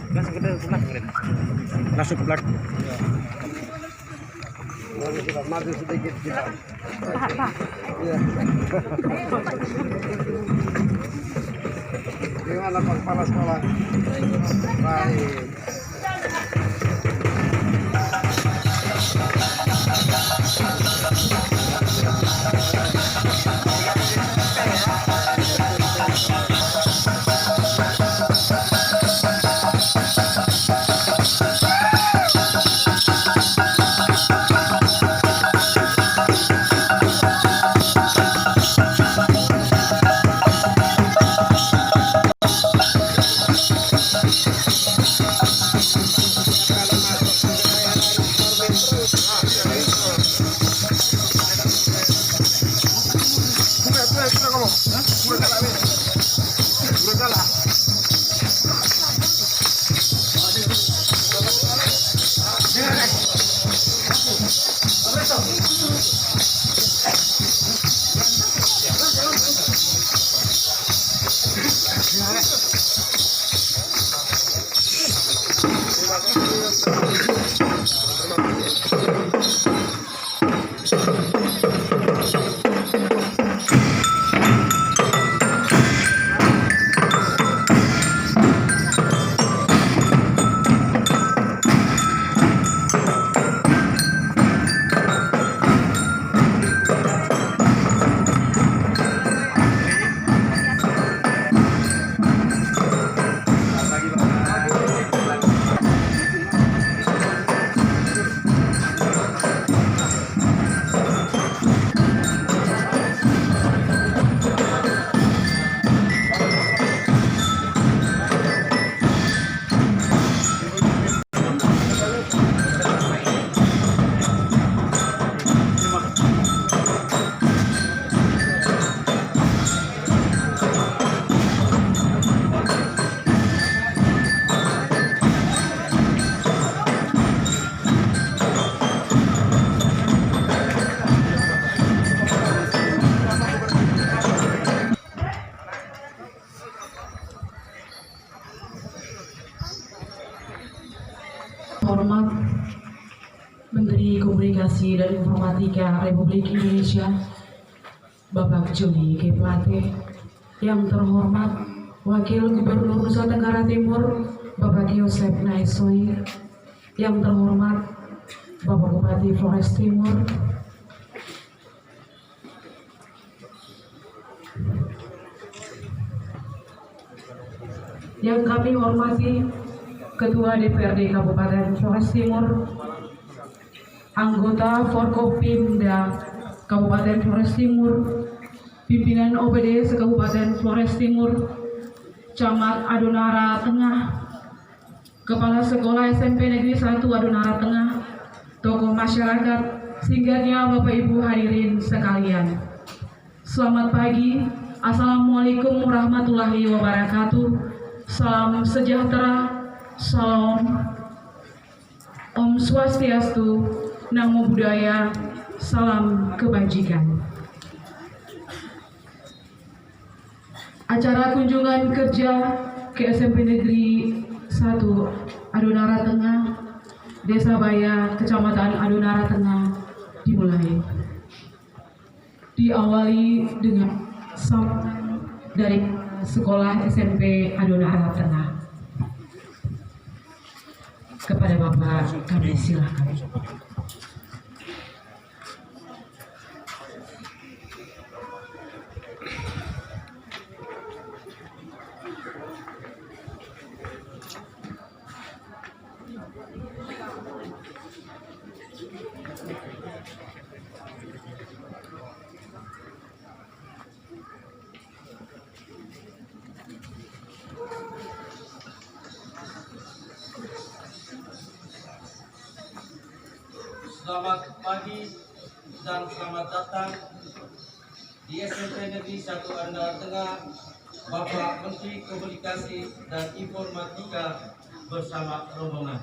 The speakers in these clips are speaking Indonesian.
Langsung kita pulang langsung pulang. Sudah maju sedikit kita. Pak. Iya. Gimana Pak Kepala Sekolah? Baik. Hormat Menteri Komunikasi dan Informatika Republik Indonesia Bapak Joni G. Plate, yang terhormat Wakil Gubernur Nusa Tenggara Timur Bapak Yosef Naisoi, yang terhormat Bapak Bupati Flores Timur, yang kami hormati Ketua DPRD Kabupaten Flores Timur, anggota Forkopimda Kabupaten Flores Timur, pimpinan OPD se-Kabupaten Flores Timur, Camat Adonara Tengah, Kepala Sekolah SMP Negeri 1 Adonara Tengah, tokoh masyarakat, singgahnya Bapak Ibu hadirin sekalian. Selamat pagi, Assalamualaikum warahmatullahi wabarakatuh, salam sejahtera, salam, Om Swastiastu, Namo Buddhaya, salam kebajikan. Acara kunjungan kerja ke SMP Negeri 1 Adonara Tengah, Desa Baya, Kecamatan Adonara Tengah dimulai. Diawali dengan sambutan dari Sekolah SMP Adonara Tengah. Kepada Bapak kami silakan. Selamat pagi dan selamat datang di SMP Negeri 1 Adonara Tengah, Bapak Menteri Komunikasi dan Informatika bersama rombongan.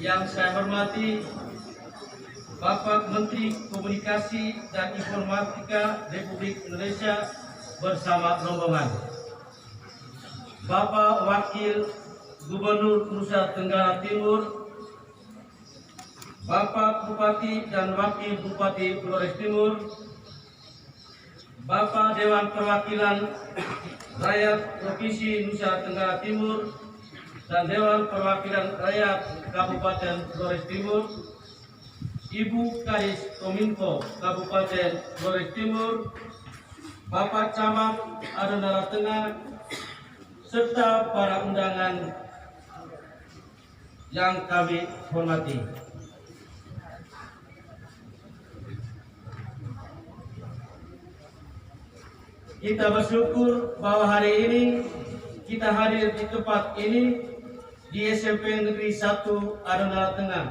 Yang saya hormati Bapak Menteri Komunikasi dan Informatika Republik Indonesia bersama rombongan. Bapak Wakil Gubernur Nusa Tenggara Timur, Bapak Bupati dan Wakil Bupati Flores Timur, Bapak Dewan Perwakilan Rakyat Provinsi Nusa Tenggara Timur dan Dewan Perwakilan Rakyat Kabupaten Flores Timur, Ibu Kadis Kominfo Kabupaten Flores Timur, Bapak Camat Adonara Tengah, serta para undangan yang kami hormati. Kita bersyukur bahwa hari ini kita hadir di tempat ini di SMP Negeri 1 Adonara Tengah.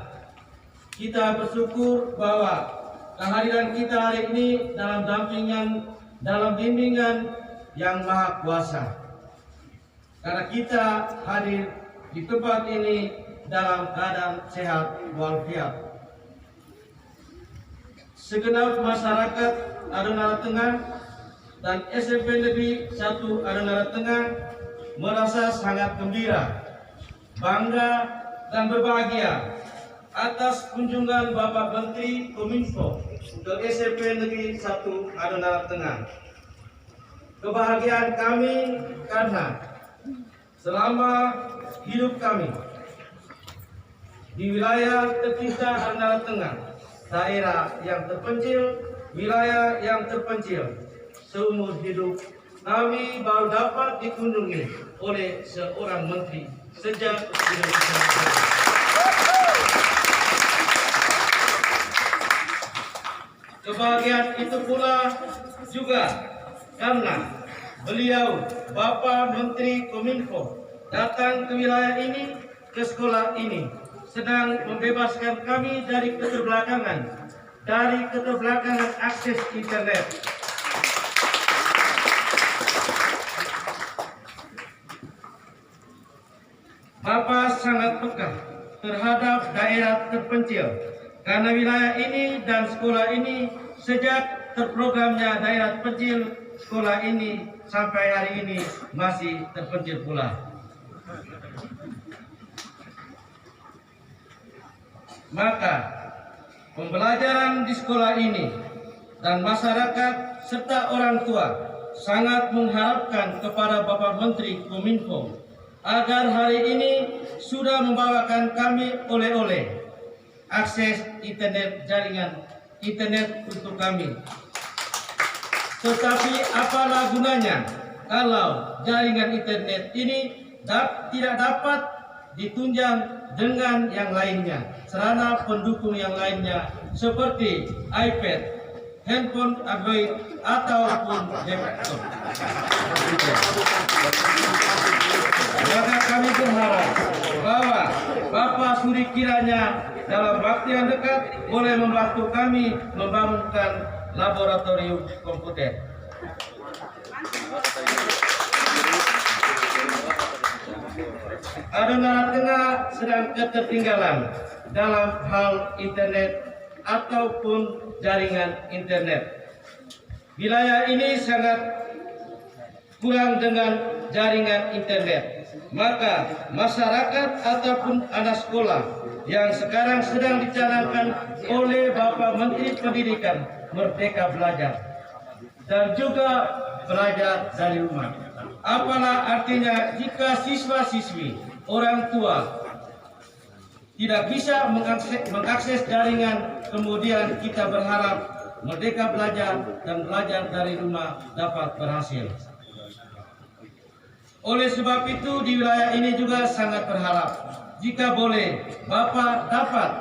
Kita bersyukur bahwa kehadiran kita hari ini dalam bimbingan yang Maha Kuasa. Karena kita hadir di tempat ini dalam keadaan sehat walafiat. Segenap masyarakat Adonara Tengah dan SMP Negeri 1 Adonara Tengah merasa sangat gembira, bangga dan berbahagia atas kunjungan Bapak Menteri Kominfo ke SMP Negeri 1 Adonara Tengah. Kebahagiaan kami karena selama hidup kami di wilayah tercinta Adonara Tengah, daerah yang terpencil, wilayah yang terpencil, seumur hidup kami baru dapat dikunjungi oleh seorang menteri sejak hidup kami. Kebahagiaan itu pula juga karena beliau, Bapak Menteri Kominfo, datang ke wilayah ini, ke sekolah ini, sedang membebaskan kami dari keterbelakangan akses internet. Bapak sangat peka terhadap daerah terpencil karena wilayah ini dan sekolah ini sejak terprogramnya daerah terpencil, sekolah ini sampai hari ini masih terpencil pula. Maka pembelajaran di sekolah ini dan masyarakat serta orang tua sangat mengharapkan kepada Bapak Menteri Kominfo agar hari ini sudah membawakan kami oleh-oleh akses internet, jaringan internet untuk kami. Tetapi apalah gunanya kalau jaringan internet ini tidak dapat ditunjang dengan yang lainnya, sarana pendukung yang lainnya seperti iPad, handphone Android ataupun laptop. Maka kami berharap bahwa Bapak Suri kiranya dalam waktu yang dekat boleh membantu kami membangunkan laboratorium komputer. Adonara Tengah sedang ketertinggalan dalam hal internet ataupun jaringan internet. Wilayah ini sangat kurang dengan jaringan internet. Maka masyarakat ataupun anak sekolah yang sekarang sedang dicanangkan oleh Bapak Menteri Pendidikan Merdeka Belajar dan juga belajar dari rumah. Apalah artinya jika siswa-siswi, orang tua tidak bisa mengakses jaringan, kemudian kita berharap Merdeka Belajar dan belajar dari rumah dapat berhasil. Oleh sebab itu di wilayah ini juga sangat berharap jika boleh Bapak dapat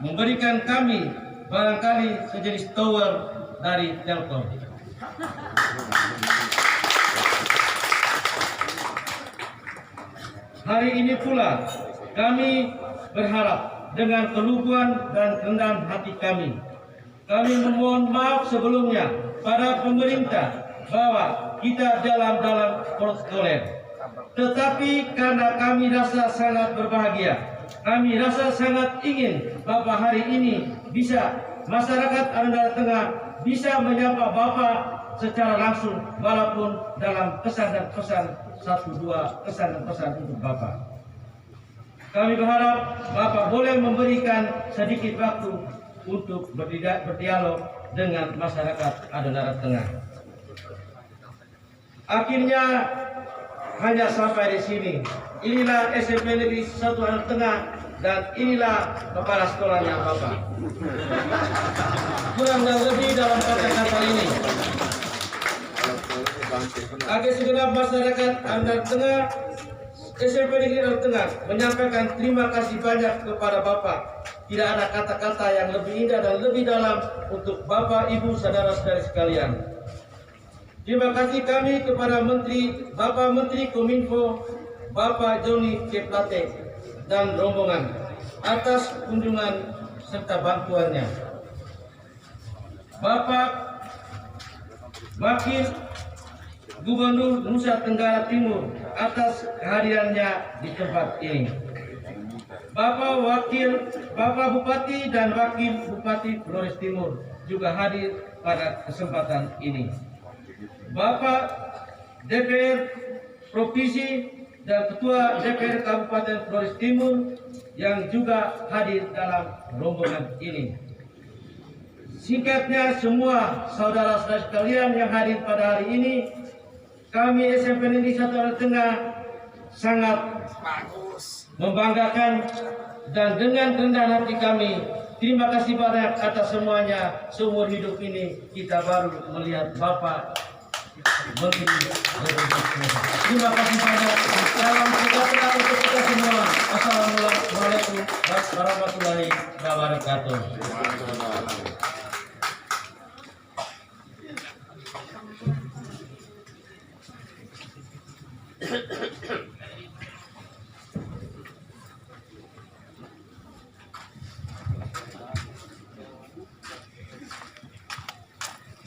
memberikan kami barangkali sejenis tower dari Telkom. Hari ini pula kami berharap dengan keluguan dan kerendahan hati kami memohon maaf sebelumnya pada pemerintah bahwa kita dalam protokoler. Tetapi karena kami rasa sangat berbahagia, kami rasa sangat ingin Bapak hari ini bisa masyarakat Adonara Tengah bisa menyapa Bapak secara langsung walaupun dalam pesan dan pesan 1-2 pesan dan pesan untuk Bapak. Kami berharap Bapak boleh memberikan sedikit waktu untuk berdialog dengan masyarakat Adonara Tengah. Akhirnya hanya sampai di sini. Inilah SMP Negeri 1 Adonara Tengah dan inilah kepala sekolahnya Bapak. Kurang dan lebih dalam kata-kata ini. Agar segenap masyarakat Adonara Tengah, SMP Negeri Adonara Tengah menyampaikan terima kasih banyak kepada Bapak. Tidak ada kata-kata yang lebih indah dan lebih dalam untuk Bapak, Ibu, saudara-saudari sekalian. Terima kasih kami kepada Bapak Menteri Kominfo, Bapak Joni G. Plate dan rombongan atas kunjungan serta bantuannya. Bapak Wakil Gubernur Nusa Tenggara Timur atas kehadirannya di tempat ini. Bapak Bupati dan Wakil Bupati Flores Timur juga hadir pada kesempatan ini. Bapak DPR Provinsi dan Ketua DPR Kabupaten Flores Timur yang juga hadir dalam rombongan ini. Singkatnya, semua saudara-saudara sekalian yang hadir pada hari ini, kami SMP Negeri 1 Adonara Tengah sangat membanggakan dan dengan kerendahan hati kami terima kasih banyak atas semuanya. Seumur hidup ini kita baru melihat Bapak Menteri. Terima kasih banyak. Salam sejahtera untuk kita semua. Assalamualaikum warahmatullahi wabarakatuh.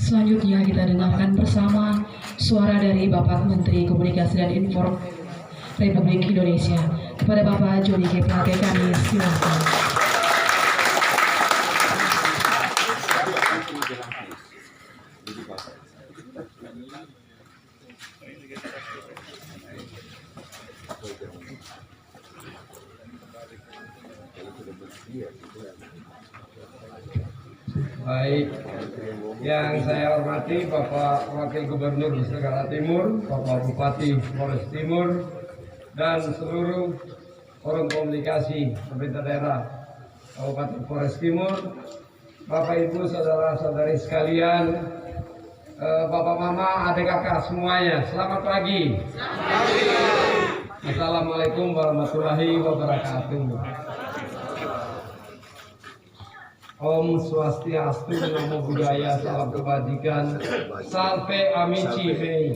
Selanjutnya kita dengarkan bersama suara dari Bapak Menteri Komunikasi dan Informasi Republik Indonesia. Kepada Bapak Joni G. Plate kami silakan. Baik, yang saya hormati Bapak Wakil Gubernur Nusa Tenggara Timur, Bapak Bupati Flores Timur, dan seluruh forum komunikasi pemerintah daerah Kabupaten Flores Timur, Bapak Ibu, saudara-saudari sekalian, Bapak Mama, adik kakak semuanya, selamat pagi. Assalamualaikum warahmatullahi wabarakatuh. Om Swastiastu, Namo Buddhaya, salam kebajikan, Salve Amici Mei.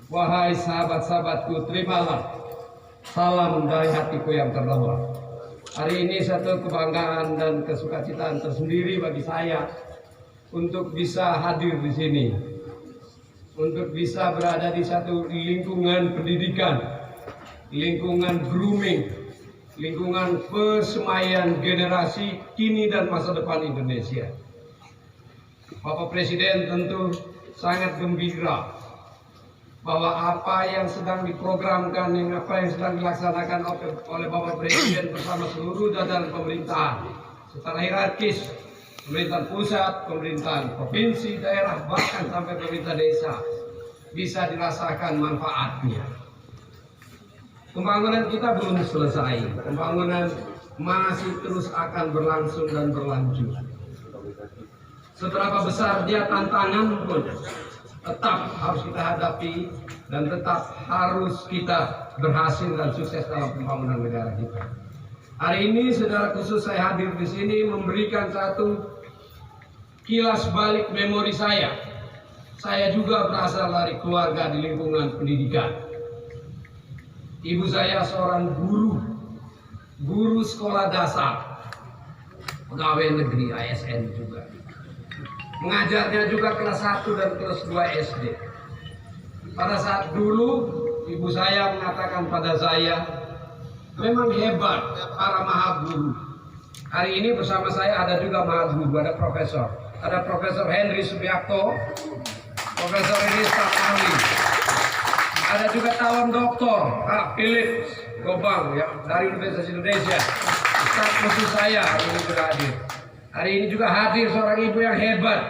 Wahai sahabat-sahabatku, terimalah salam dari hatiku yang terdalam. Hari ini satu kebanggaan dan kesukacitaan tersendiri bagi saya untuk bisa hadir di sini, untuk bisa berada di satu lingkungan pendidikan, lingkungan grooming, lingkungan persemaian generasi kini dan masa depan Indonesia. Bapak Presiden tentu sangat gembira bahwa apa yang sedang diprogramkan, apa yang sedang dilaksanakan oleh Bapak Presiden bersama seluruh jajaran pemerintahan secara hierarkis, pemerintahan pusat, pemerintahan provinsi, daerah, bahkan sampai pemerintah desa bisa dirasakan manfaatnya. Pembangunan kita belum selesai, pembangunan masih terus akan berlangsung dan berlanjut. Seberapa besar dia tantangan pun tetap harus kita hadapi dan tetap harus kita berhasil dan sukses dalam pembangunan negara kita. Hari ini secara khusus saya hadir di sini memberikan satu kilas balik memori saya. Saya juga berasal dari keluarga di lingkungan pendidikan. Ibu saya seorang guru sekolah dasar, pegawai negeri ASN juga. Mengajarnya juga kelas 1 dan kelas 2 SD. Pada saat dulu, ibu saya mengatakan pada saya, memang hebat para maha guru. Hari ini bersama saya ada juga maha guru, ada Profesor Henry Subiakto, Profesor ini staf ahli. Ada juga calon doktor Pak Philip Gobang ya dari Universitas Indonesia. Staf khusus saya ini juga hadir. Hari ini juga hadir seorang ibu yang hebat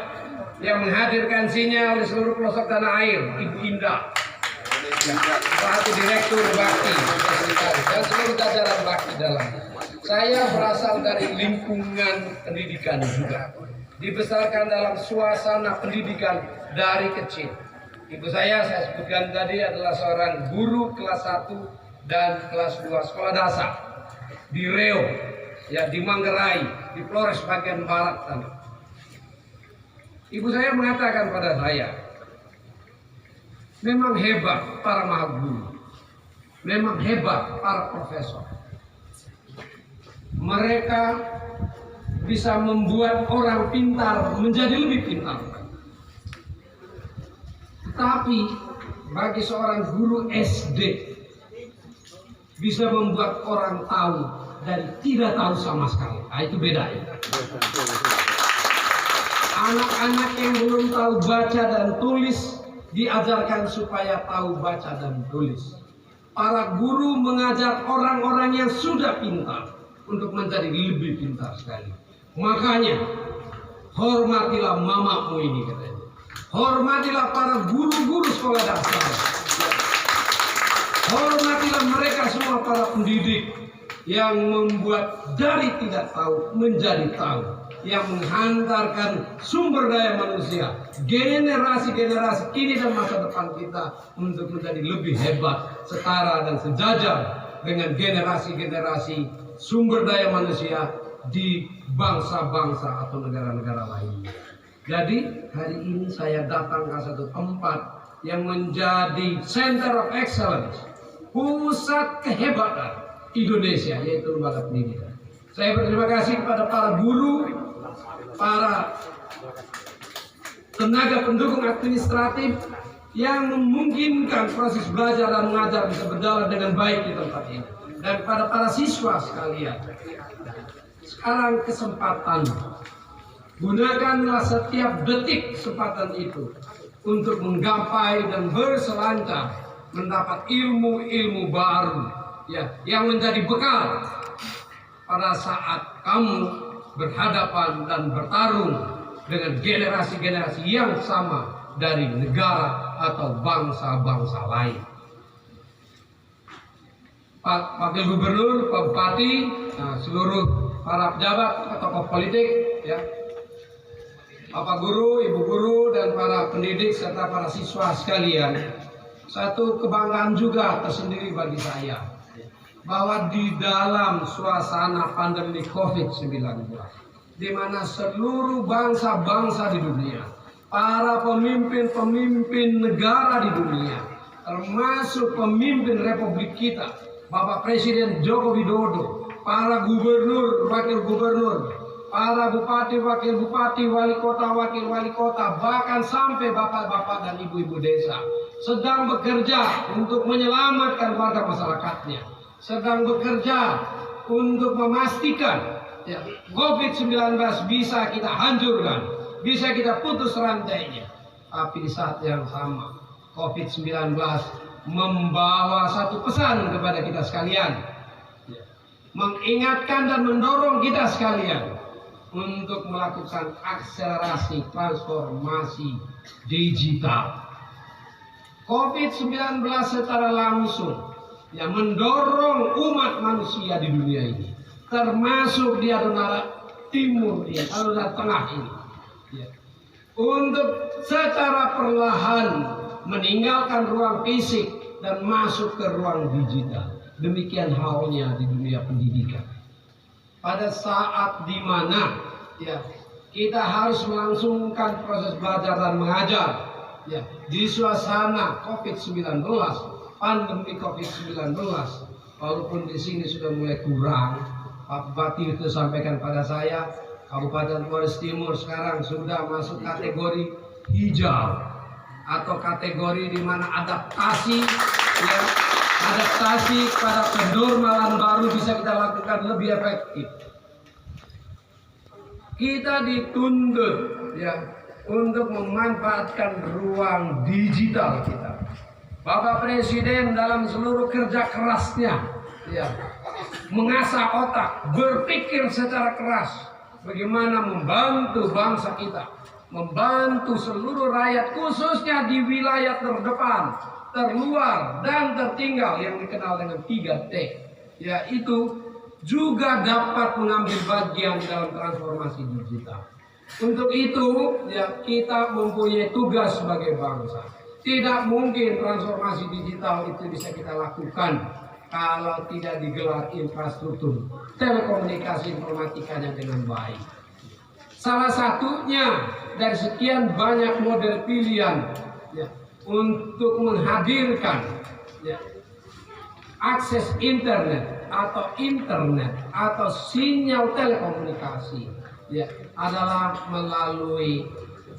yang menghadirkan sinyal di seluruh pelosok tanah air, Ibu Indah. Salah satu direktur Bakti dan seluruh jajaran Bakti dalam. Saya berasal dari lingkungan pendidikan juga. Dibesarkan dalam suasana pendidikan dari kecil. Ibu saya sebutkan tadi adalah seorang guru kelas 1 dan kelas 2 sekolah dasar di Riau, ya di Manggarai, di Flores bagian barat sana. Ibu saya mengatakan pada saya, memang hebat para mahaguru, memang hebat para profesor. Mereka bisa membuat orang pintar menjadi lebih pintar. Tetapi bagi seorang guru SD bisa membuat orang tahu dari tidak tahu sama sekali. Nah, itu beda ya. Anak-anak yang belum tahu baca dan tulis diajarkan supaya tahu baca dan tulis. Para guru mengajar orang-orang yang sudah pintar untuk menjadi lebih pintar sekali. Makanya hormatilah mamamu ini katanya. Hormatilah para guru-guru sekolah dasar. Hormatilah mereka semua para pendidik yang membuat dari tidak tahu menjadi tahu, yang menghantarkan sumber daya manusia, generasi-generasi ini dan masa depan kita untuk menjadi lebih hebat, setara dan sejajar dengan generasi-generasi sumber daya manusia di bangsa-bangsa atau negara-negara lainnya. Jadi hari ini saya datang ke satu tempat yang menjadi center of excellence, pusat kehebatan Indonesia, yaitu lembaga pendidikan. Saya berterima kasih kepada para guru, para tenaga pendukung administratif yang memungkinkan proses belajar dan mengajar bisa berjalan dengan baik di tempat ini. Dan kepada para siswa sekalian, sekarang kesempatan, gunakanlah setiap detik kesempatan itu untuk menggapai dan berselancar mendapat ilmu-ilmu baru ya, yang menjadi bekal pada saat kamu berhadapan dan bertarung dengan generasi-generasi yang sama dari negara atau bangsa-bangsa lain. Pak Wakil Gubernur, Pak Bupati, seluruh para pejabat, tokoh politik, ya, Bapak Guru, Ibu Guru, dan para pendidik serta para siswa sekalian, satu kebanggaan juga tersendiri bagi saya bahwa di dalam suasana pandemi COVID-19, di mana seluruh bangsa-bangsa di dunia, para pemimpin-pemimpin negara di dunia, termasuk pemimpin Republik kita, Bapak Presiden Joko Widodo, para gubernur, wakil gubernur, para bupati, wakil bupati, wali kota, bahkan sampai bapak-bapak dan ibu-ibu desa sedang bekerja untuk menyelamatkan warga masyarakatnya, sedang bekerja untuk memastikan ya, COVID-19 bisa kita hancurkan, bisa kita putus rantainya. Tapi di saat yang sama, COVID-19 membawa satu pesan kepada kita sekalian, mengingatkan dan mendorong kita sekalian untuk melakukan akselerasi transformasi digital. COVID-19 secara langsung yang mendorong umat manusia di dunia ini, termasuk di Adonara Timur, di Adonara Tengah ini, ya, untuk secara perlahan meninggalkan ruang fisik dan masuk ke ruang digital. Demikian halnya di dunia pendidikan. Pada saat di mana ya, kita harus melangsungkan proses belajar dan mengajar ya, di suasana COVID-19, pandemi COVID-19, walaupun di sini sudah mulai kurang, Pak Bupati itu sampaikan pada saya, Kabupaten Flores Timur sekarang sudah masuk kategori hijau atau kategori di mana adaptasi ya, adaptasi pada kenormalan baru bisa kita lakukan lebih efektif. Kita dituntut ya untuk memanfaatkan ruang digital kita. Bapak Presiden dalam seluruh kerja kerasnya, ya, mengasah otak, berpikir secara keras bagaimana membantu bangsa kita, membantu seluruh rakyat, khususnya di wilayah terdepan, terluar, dan tertinggal yang dikenal dengan 3T, yaitu juga dapat mengambil bagian dalam transformasi digital. Untuk itu, ya, kita mempunyai tugas sebagai bangsa. Tidak mungkin transformasi digital itu bisa kita lakukan kalau tidak digelar infrastruktur telekomunikasi informatikanya dengan baik. Salah satunya dari sekian banyak model pilihan, ya, untuk menghadirkan, ya, akses internet atau sinyal telekomunikasi, ya, adalah melalui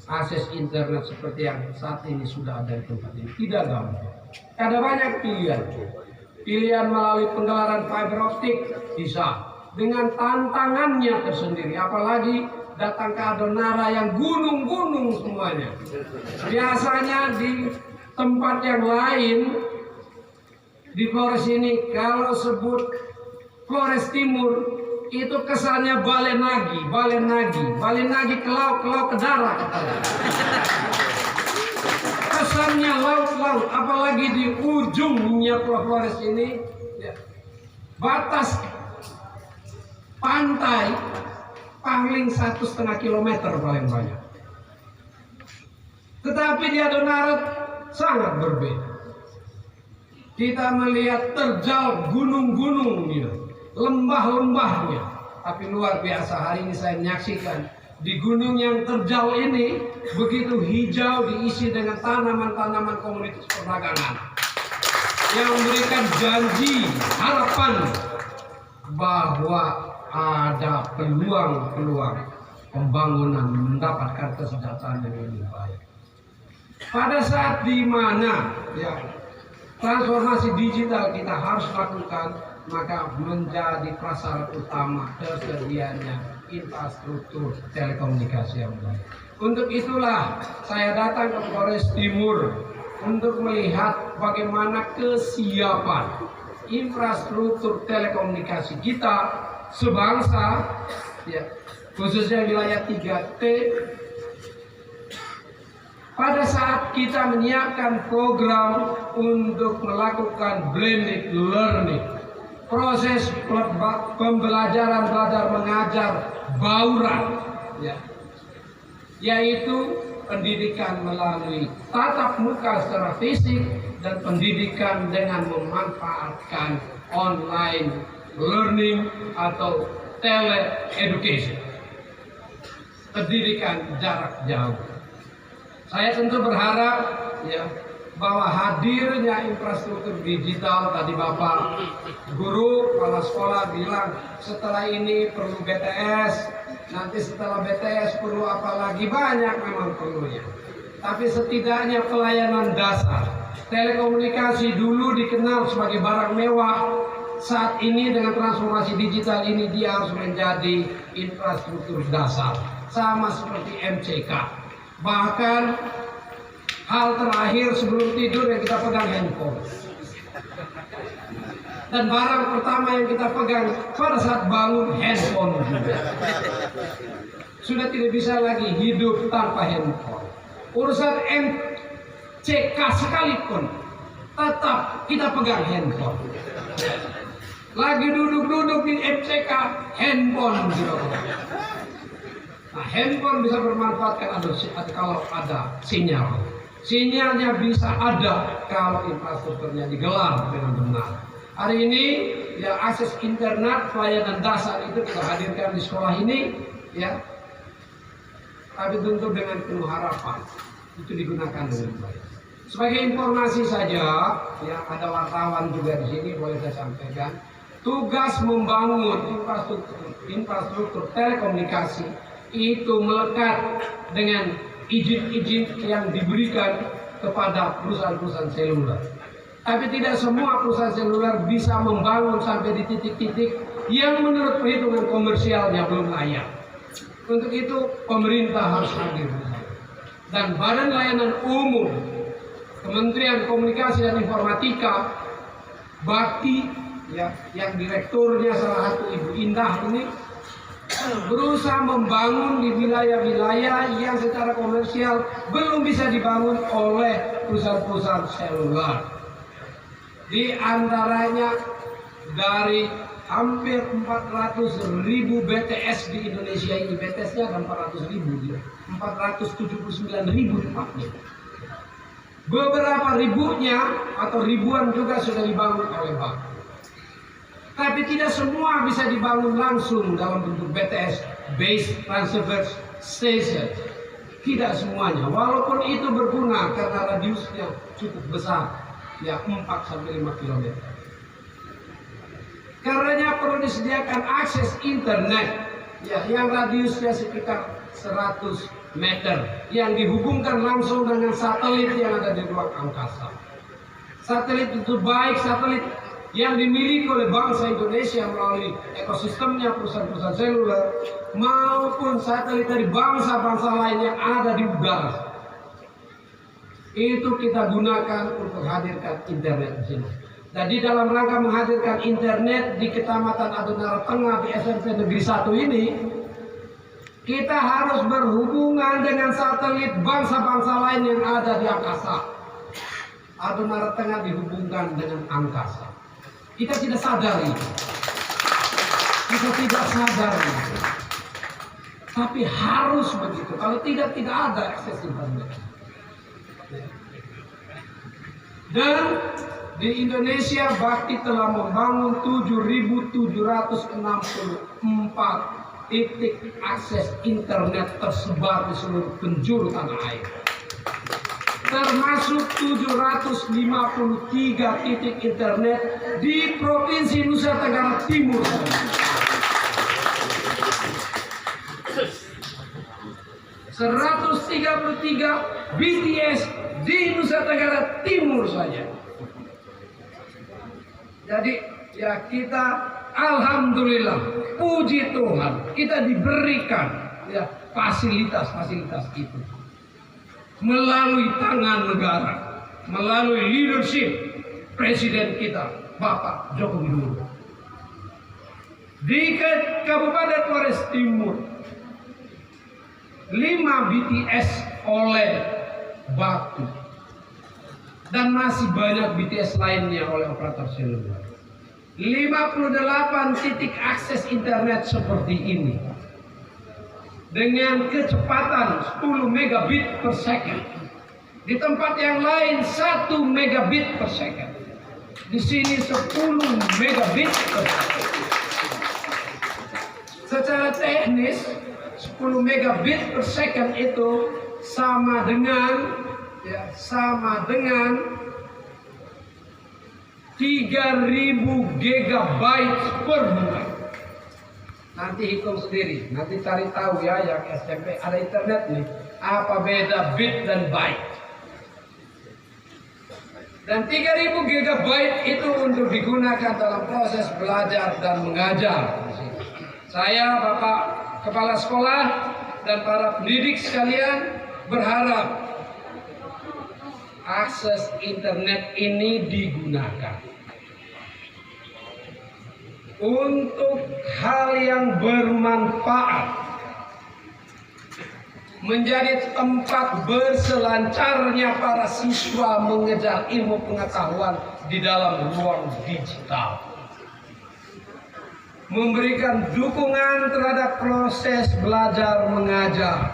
akses internet seperti yang saat ini sudah ada di tempat ini. Tidak gampang. Ada banyak pilihan. Pilihan melalui penggelaran fiber optik bisa, dengan tantangannya tersendiri. Apalagi datang ke Adonara yang gunung-gunung semuanya. Biasanya di tempat yang lain di Flores ini, kalau sebut Flores Timur, itu kesannya balen nagi ke laut ke darat. Kesannya laut, apalagi di ujungnya Flores ini, ya, batas pantai paling 1,5 kilometer paling banyak. Tetapi di Adonara sangat berbeda. Kita melihat terjal gunung-gunungnya, lembah-lembahnya, tapi luar biasa. Hari ini saya menyaksikan di gunung yang terjal ini begitu hijau, diisi dengan tanaman-tanaman komunitas perdagangan yang memberikan janji, harapan bahwa ada peluang pembangunan, mendapatkan kesejahteraan yang lebih baik. Pada saat di mana, ya, transformasi digital kita harus lakukan, maka menjadi prasyarat utama tersedianya infrastruktur telekomunikasi yang baik. Untuk itulah saya datang ke Flores Timur untuk melihat bagaimana kesiapan infrastruktur telekomunikasi kita sebangsa, ya, khususnya wilayah 3T. Pada saat kita menyiapkan program untuk melakukan blended learning, proses pembelajaran belajar mengajar bauran, ya, yaitu pendidikan melalui tatap muka secara fisik dan pendidikan dengan memanfaatkan online learning atau tele-education, pendidikan jarak jauh. Saya tentu berharap, ya, bahwa hadirnya infrastruktur digital, tadi Bapak guru, kepala sekolah bilang setelah ini perlu BTS, nanti setelah BTS perlu apa lagi, banyak memang perlunya. Tapi setidaknya pelayanan dasar, telekomunikasi dulu dikenal sebagai barang mewah, saat ini dengan transformasi digital ini dia harus menjadi infrastruktur dasar, sama seperti MCK. Bahkan hal terakhir sebelum tidur yang kita pegang handphone. Dan barang pertama yang kita pegang pada saat bangun handphone juga. Sudah tidak bisa lagi hidup tanpa handphone. Urusan MCK sekalipun tetap kita pegang handphone. Lagi duduk-duduk di MCK, handphone juga. Nah, handphone bisa bermanfaat kalau ada sinyal. Sinyalnya bisa ada kalau infrastrukturnya digelar dengan benar. Hari ini, ya, akses internet, pelayanan dasar itu kita hadirkan di sekolah ini, ya. Tapi tentu dengan penuh harapan itu digunakan dengan baik. Sebagai informasi saja, ya, ada wartawan juga di sini, boleh saya sampaikan. Tugas membangun infrastruktur telekomunikasi itu melekat dengan izin-izin yang diberikan kepada perusahaan-perusahaan seluler. Tapi tidak semua perusahaan seluler bisa membangun sampai di titik-titik yang menurut perhitungan komersialnya belum layak. Untuk itu pemerintah harus hadir. dan Badan Layanan Umum Kementerian Komunikasi dan Informatika Bakti, ya, yang direkturnya salah satu Ibu Indah ini berusaha membangun di wilayah-wilayah yang secara komersial belum bisa dibangun oleh perusahaan-perusahaan seluler. Di antaranya dari hampir 400.000 BTS di Indonesia ini, BTS-nya ada 400.000, 479.000 tepatnya. Beberapa ribunya atau ribuan juga sudah dibangun oleh bank. Tapi tidak semua bisa dibangun langsung dalam bentuk BTS, Base Transfer Station. Tidak semuanya, walaupun itu berguna karena radiusnya cukup besar, ya 4-5 km. Karenanya perlu disediakan akses internet, ya, yang radiusnya sekitar 100 meter, yang dihubungkan langsung dengan satelit yang ada di ruang angkasa. Satelit itu baik satelit yang dimiliki oleh bangsa Indonesia melalui ekosistemnya perusahaan-perusahaan seluler, maupun satelit dari bangsa-bangsa lain yang ada di udara. Itu kita gunakan untuk hadirkan internet di sini. Jadi dalam rangka menghadirkan internet di Kecamatan Adonara Tengah di SMP Negeri 1 ini, kita harus berhubungan dengan satelit bangsa-bangsa lain yang ada di angkasa. Adonara Tengah dihubungkan dengan angkasa. Kita tidak sadari. Kita tidak sadari. Tapi harus begitu. Kalau tidak ada akses internet. Dan di Indonesia Bakti telah membangun 7.764 titik akses internet tersebar di seluruh penjuru tanah air. Termasuk 753 titik internet di Provinsi Nusa Tenggara Timur. 133 BTS di Nusa Tenggara Timur saja. Jadi ya kita alhamdulillah, puji Tuhan, kita diberikan ya fasilitas-fasilitas itu melalui tangan negara, melalui leadership Presiden kita Bapak Joko Widodo. Di Kabupaten Flores Timur 5 BTS oleh Bakti, dan masih banyak BTS lainnya oleh operator seluler. 58 titik akses internet seperti ini dengan kecepatan 10 megabit per second. Di tempat yang lain 1 megabit per second. Di sini 10 megabit per second. Secara teknis 10 megabit per second itu sama dengan 3.000 gigabyte per bulan. Nanti hitung sendiri, nanti cari tahu ya yang SMP ada internet nih, apa beda bit dan byte. Dan 3.000 gigabyte itu untuk digunakan dalam proses belajar dan mengajar. Saya, Bapak Kepala Sekolah, dan para pendidik sekalian berharap akses internet ini digunakan untuk hal yang bermanfaat, menjadi tempat berselancarnya para siswa mengejar ilmu pengetahuan di dalam ruang digital, memberikan dukungan terhadap proses belajar mengajar,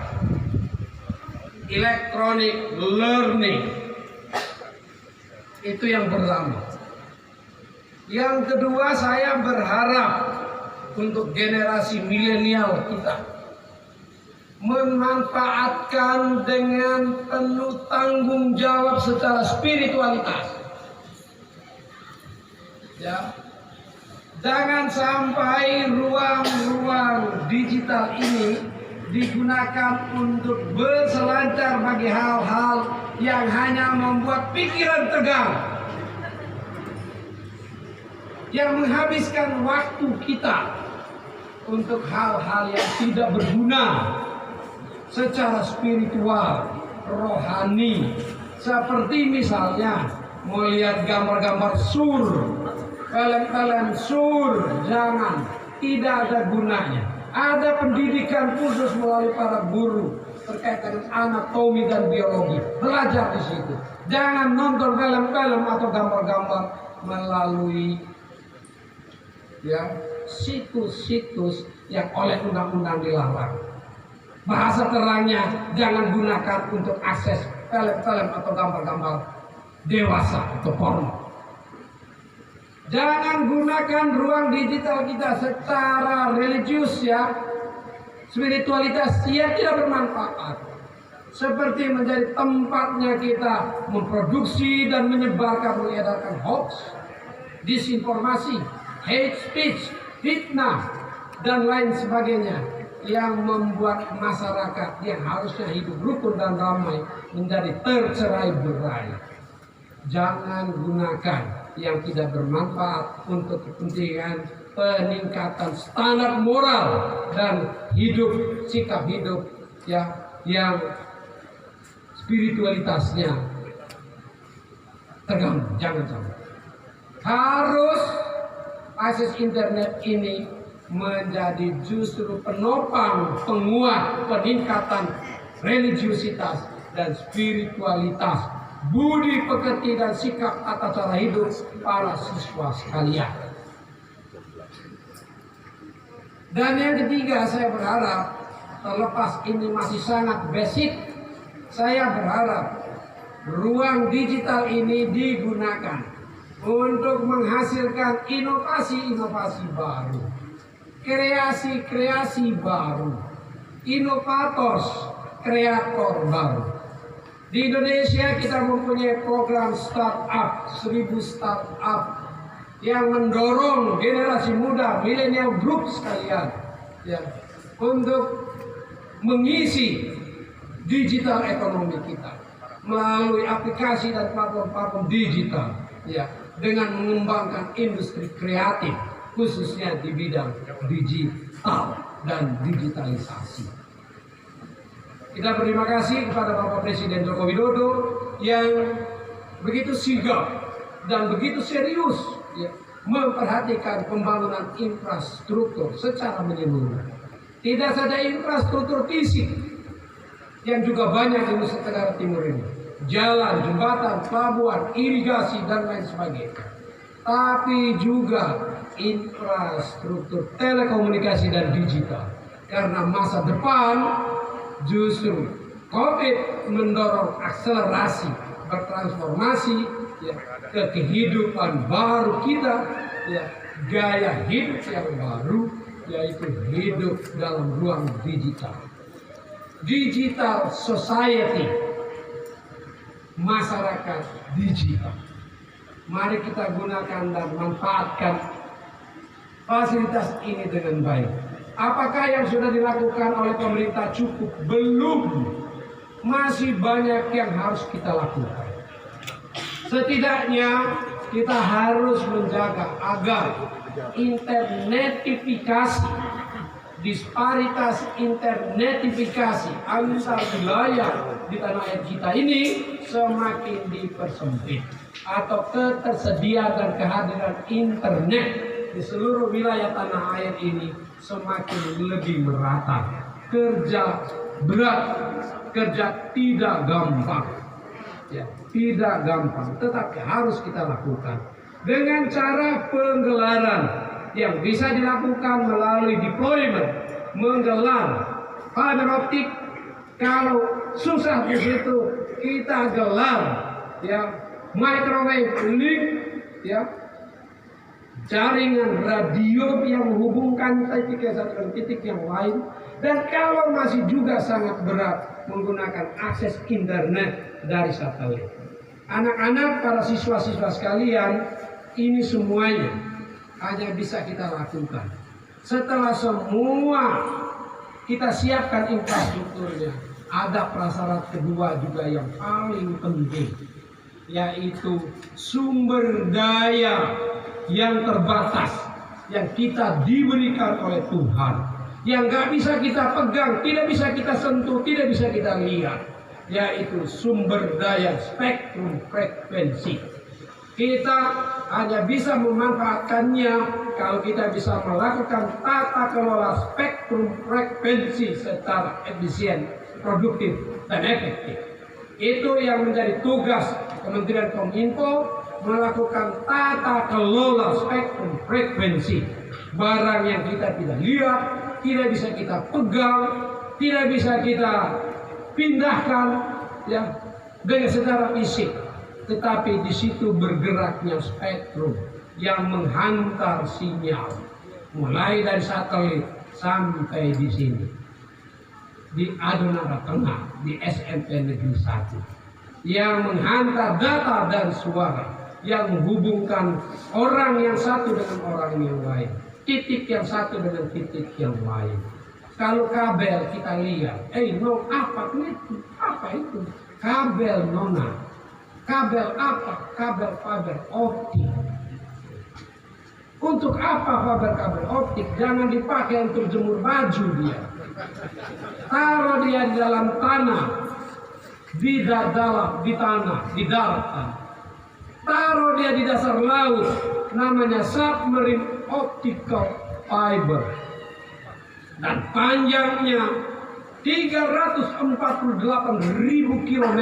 electronic learning. Itu yang pertama. Yang kedua, saya berharap untuk generasi milenial kita memanfaatkan dengan penuh tanggung jawab secara spiritualitas. Ya. Jangan sampai ruang-ruang digital ini digunakan untuk berselancar bagi hal-hal yang hanya membuat pikiran tegang, yang menghabiskan waktu kita untuk hal-hal yang tidak berguna secara spiritual, rohani. Seperti misalnya melihat gambar-gambar sur, film-film sur, jangan, tidak ada gunanya. Ada pendidikan khusus melalui para guru terkait dengan anatomi dan biologi. Belajar di situ. Jangan nonton film-film atau gambar-gambar melalui situs-situs yang oleh undang-undang dilarang. Bahasa terangnya, jangan gunakan untuk akses film-film atau gambar-gambar dewasa atau porno. Jangan gunakan ruang digital kita secara religius spiritualitas yang tidak bermanfaat. Seperti menjadi tempatnya kita memproduksi dan menyebarkan, mengedarkan hoax, disinformasi, hate speech, fitnah, dan lain sebagainya yang membuat masyarakat yang harusnya hidup rukun dan damai menjadi tercerai-berai. Jangan gunakan yang tidak bermanfaat untuk kepentingan peningkatan standar moral dan sikap hidup yang spiritualitasnya terganggu. Jangan sampai. Harus akses internet ini menjadi justru penopang, penguat, peningkatan religiusitas dan spiritualitas, budi pekerti dan sikap tata cara hidup para siswa sekalian. Dan yang ketiga, saya berharap, terlepas ini masih sangat basic, saya berharap ruang digital ini digunakan untuk menghasilkan inovasi-inovasi baru, kreasi-kreasi baru, inovators, kreator baru. Di Indonesia kita mempunyai program startup, 1000 startup yang mendorong generasi muda, milenial group sekalian untuk mengisi digital ekonomi kita melalui aplikasi dan platform-platform digital dengan mengembangkan industri kreatif khususnya di bidang digital dan digitalisasi. Kita berterima kasih kepada Bapak Presiden Joko Widodo yang begitu sigap dan begitu serius memperhatikan pembangunan infrastruktur secara menyeluruh. Tidak saja infrastruktur fisik yang juga banyak di Nusa Tenggara Timur ini, jalan, jembatan, pelabuhan, irigasi dan lain sebagainya, tapi juga infrastruktur telekomunikasi dan digital. Karena masa depan justru COVID mendorong akselerasi bertransformasi ke kehidupan baru kita, gaya hidup yang baru, yaitu hidup dalam ruang digital. Digital society, masyarakat digital. Mari kita gunakan dan manfaatkan fasilitas ini dengan baik. Apakah yang sudah dilakukan oleh pemerintah cukup? Belum. Masih banyak yang harus kita lakukan. Setidaknya kita harus menjaga agar internetifikasi, disparitas internetifikasi antar wilayah di tanah air kita ini semakin dipersempit, atau ketersediaan dan kehadiran internet di seluruh wilayah tanah air ini semakin lebih merata. Kerja berat, kerja tidak gampang, tidak gampang, tetapi harus kita lakukan dengan cara penggelaran yang bisa dilakukan melalui deployment, menggelar fiber optik. Kalau susah di situ, kita gelar microwave link, jaringan radio yang menghubungkan titik satu dengan titik yang lain. Dan kalau masih juga sangat berat, menggunakan akses internet dari satelit. Anak-anak, para siswa-siswa sekalian, ini semuanya hanya bisa kita lakukan setelah semua kita siapkan infrastrukturnya. Ada prasyarat kedua juga yang paling penting, yaitu sumber daya yang terbatas yang kita diberikan oleh Tuhan, yang gak bisa kita pegang, tidak bisa kita sentuh, tidak bisa kita lihat. yaitu sumber daya spektrum frekuensi. Kita hanya bisa memanfaatkannya kalau kita bisa melakukan tata kelola spektrum frekuensi secara efisien, produktif, dan efektif. Itu yang menjadi tugas Kementerian Kominfo, melakukan tata kelola spektrum frekuensi. Barang yang kita tidak lihat, tidak bisa kita pegang, tidak bisa kita pindahkan ya dengan secara fisik, tetapi di situ bergeraknya spektrum yang menghantar sinyal mulai dari satelit sampai di sini di Adonara Tengah di SMP Negeri 1 yang menghantar data dan suara yang menghubungkan orang yang satu dengan orang yang lain, titik yang satu dengan titik yang lain. Kalau kabel kita lihat, no, apa itu? Kabel nona. Kabel apa? Kabel fiber optik. Untuk apa kabel optik? Jangan dipakai untuk jemur baju dia. Taruh dia di dalam tanah, di tanah, di daratan. Taruh dia di dasar laut, namanya submarine optical fiber. Dan panjangnya 348.000 km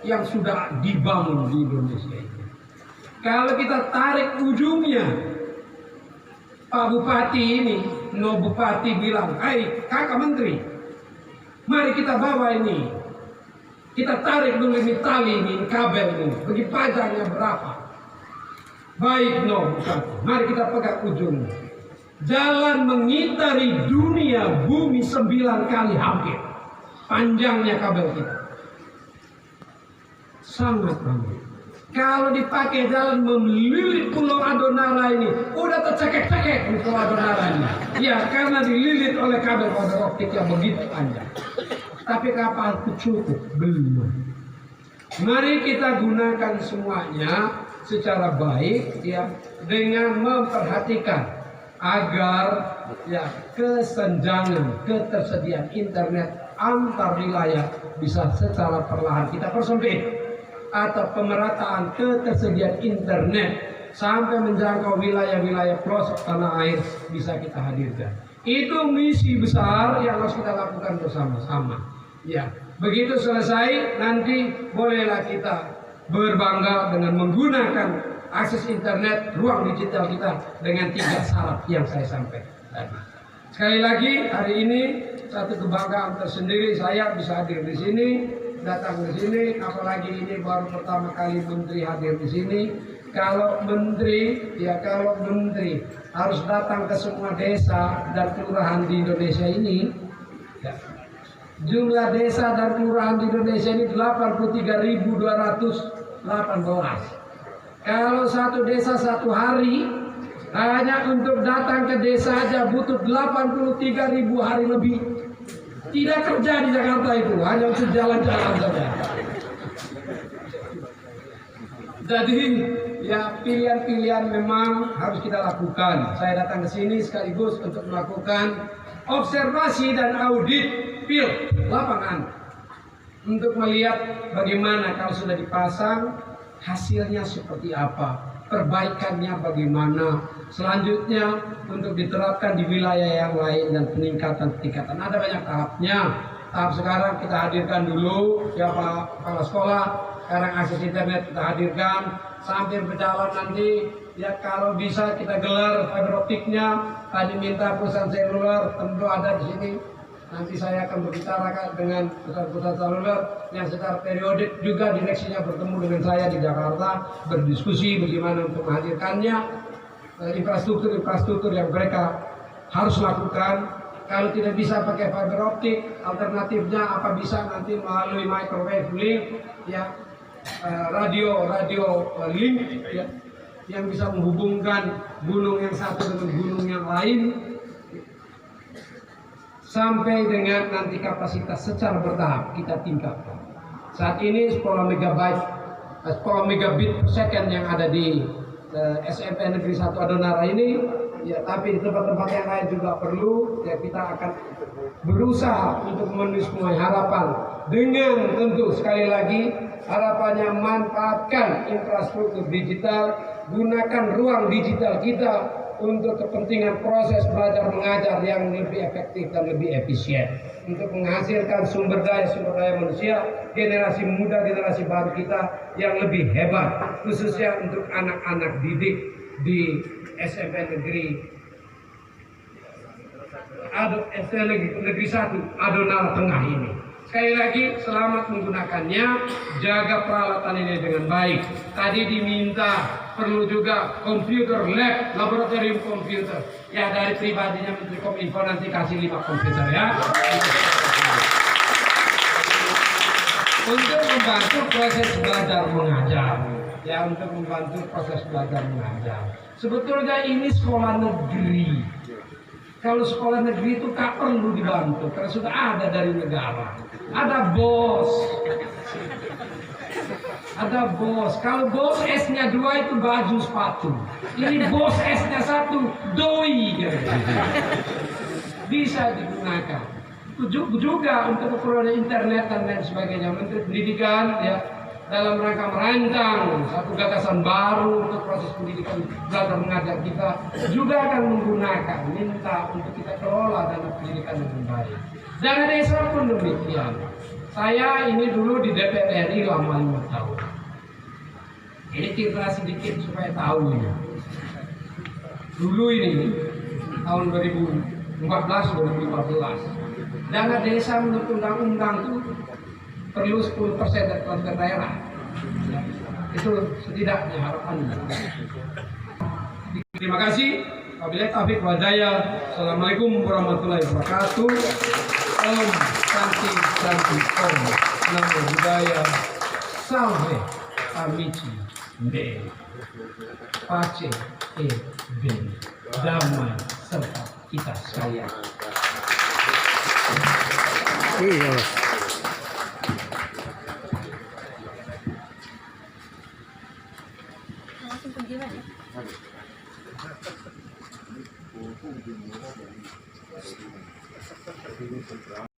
yang sudah dibangun di Indonesia ini. Kalau kita tarik ujungnya, Pak Bupati ini, Bupati bilang, "Hai kakak menteri, mari kita bawa ini. Kita tarik dulu ini tali ini, kabel ini, bagi pajaknya berapa?" Baik Bupati, mari kita pegang ujungnya. Jalan mengitari dunia bumi 9 kali hampir panjangnya kabel kita. Sangat panjang. Kalau dipakai jalan melilit Pulau Adonara ini, udah tercekek-cekek di Pulau Adonara ini. Ya, karena dililit oleh kabel fiber optik yang begitu panjang. Tapi kapal itu cukup? Belum. Mari kita gunakan semuanya secara baik ya, dengan memperhatikan agar ya kesenjangan ketersediaan internet antar wilayah bisa secara perlahan kita persempit, atau pemerataan ketersediaan internet sampai menjangkau wilayah-wilayah pelosok tanah air bisa kita hadirkan. Itu misi besar yang harus kita lakukan bersama-sama. Ya, begitu selesai nanti bolehlah kita berbangga dengan menggunakan akses internet, ruang digital kita dengan 3 syarat yang saya sampaikan tadi. Sekali lagi, hari ini satu kebanggaan tersendiri saya bisa hadir di sini, datang ke sini, apalagi ini baru pertama kali menteri hadir di sini. Kalau menteri harus datang ke semua desa dan kelurahan di Indonesia ini. Ya. Jumlah desa dan kelurahan di Indonesia ini 83.218. Kalau satu desa satu hari, hanya untuk datang ke desa aja butuh 83.000 hari lebih. Tidak kerja di Jakarta itu, hanya untuk jalan-jalan saja. Jadi ya pilihan-pilihan memang harus kita lakukan. Saya datang ke sini sekaligus untuk melakukan observasi dan audit field lapangan untuk melihat bagaimana kalau sudah dipasang hasilnya seperti apa, perbaikannya bagaimana, selanjutnya untuk diterapkan di wilayah yang lain dan peningkatan. Ada banyak tahapnya. Tahap sekarang kita hadirkan dulu ya Pak Kepala Sekolah, sekarang akses internet kita hadirkan, sambil berjalan nanti ya kalau bisa kita gelar fiber optiknya. Tadi minta perusahaan seluler, tentu ada di sini. Nanti saya akan berbicara dengan perusahaan seluler yang secara periodik juga direksinya bertemu dengan saya di Jakarta, berdiskusi bagaimana untuk menghadirkannya, infrastruktur yang mereka harus lakukan. Kalau tidak bisa pakai fiber optik, alternatifnya apa bisa nanti melalui microwave link, ya radio link, ya, yang bisa menghubungkan gunung yang satu dengan gunung yang lain. Sampai dengan nanti kapasitas secara bertahap kita tingkatkan. Saat ini 10 megabit per second yang ada di SMP Negeri 1 Adonara ini ya, tapi di tempat-tempat yang lain juga perlu. Ya, kita akan berusaha untuk memenuhi semua harapan dengan tentu sekali lagi harapannya manfaatkan infrastruktur digital, gunakan ruang digital kita untuk kepentingan proses belajar mengajar yang lebih efektif dan lebih efisien, untuk menghasilkan sumber daya manusia generasi muda, generasi baru kita yang lebih hebat, khususnya untuk anak-anak didik di SMP Negeri Negeri 1 Adonal Tengah ini. Sekali lagi, selamat menggunakannya, jaga peralatan ini dengan baik. Tadi diminta perlu juga komputer lab, laboratorium komputer. Ya, dari pribadinya Menteri Kominfo nanti kasih 5 komputer ya. Untuk membantu proses belajar mengajar. Ya, untuk membantu proses belajar mengajar. Sebetulnya ini sekolah negeri. Kalau sekolah negeri itu tak perlu dibantu karena sudah ada dari negara. Ada bos. Ada bos. Kalau bos S-nya 2 itu baju sepatu. Ini bos S-nya 1 doi. Bisa digunakan. Juga untuk keperluan internet dan lain sebagainya. Menteri Pendidikan ya dalam rangka merancang satu gagasan baru untuk proses pendidikan belajar mengajar kita juga akan menggunakan minta untuk kita kelola dana pendidikan dengan baik. Dana desa pun demikian. Saya ini dulu di DPR RI lama 5 tahun. Ini cerita sedikit supaya tahu ya. Dulu ini tahun 2014-2015 dana desa menurut undang-undang itu perlu 10% dari transfer daerah. Itu setidaknya harapannya. Terima kasih. Wabillahi taufiq wal hidayah. Assalamualaikum warahmatullahi wabarakatuh. Om Santi Santi Om Namo Buddhaya. Salve amici me. Pace e bene. Damai serta kita sekalian. Iya. Langsung pergi aja.